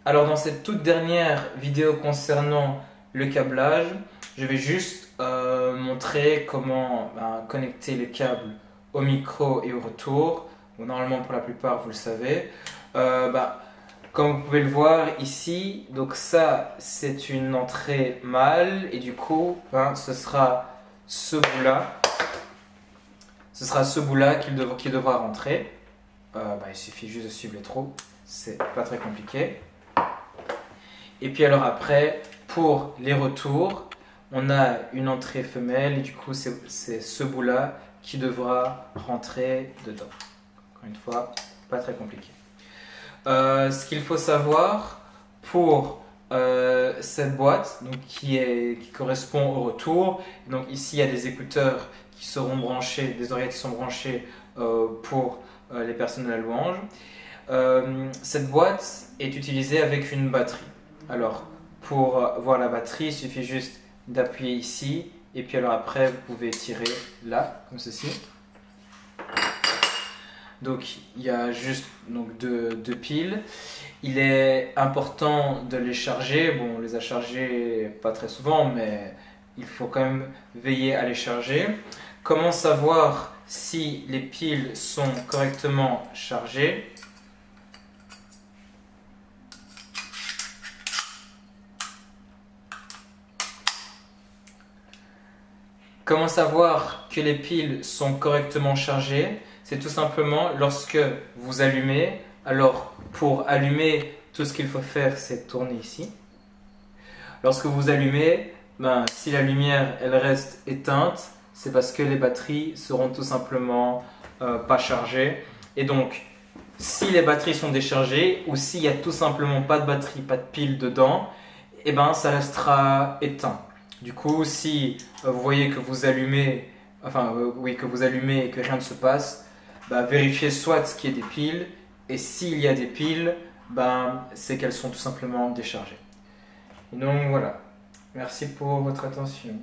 Alors dans cette toute dernière vidéo concernant le câblage, je vais juste montrer comment connecter les câbles au micro et au retour. Bon, normalement pour la plupart vous le savez. Comme vous pouvez le voir ici, donc ça c'est une entrée mâle et du coup ce sera ce bout-là. Ce sera ce bout-là qui devra rentrer. Il suffit juste de suivre les trous, c'est pas très compliqué. Et puis alors après, pour les retours, on a une entrée femelle et du coup c'est ce bout-là qui devra rentrer dedans. Encore une fois, pas très compliqué. Ce qu'il faut savoir pour cette boîte donc, qui correspond au retour, donc ici il y a des écouteurs qui seront branchés, des oreillettes qui sont branchées pour les personnes de la louange. Cette boîte est utilisée avec une batterie. Alors pour voir la batterie, il suffit juste d'appuyer ici et puis alors après vous pouvez tirer là comme ceci. Donc il y a juste deux piles. Il est important de les charger. Bon, on les a chargés pas très souvent, mais il faut quand même veiller à les charger. Comment savoir si les piles sont correctement chargées? Comment savoir que les piles sont correctement chargées? C'est tout simplement lorsque vous allumez. Alors pour allumer, tout ce qu'il faut faire c'est tourner ici. Lorsque vous allumez, si la lumière elle reste éteinte, c'est parce que les batteries seront tout simplement pas chargées. Et donc si les batteries sont déchargées ou s'il n'y a tout simplement pas de batterie, pas de pile dedans, ça restera éteint. Du coup, si vous voyez que vous allumez, que vous allumez et que rien ne se passe, vérifiez soit qu'il y ait des piles, et s'il y a des piles, c'est qu'elles sont tout simplement déchargées. Et donc voilà, merci pour votre attention.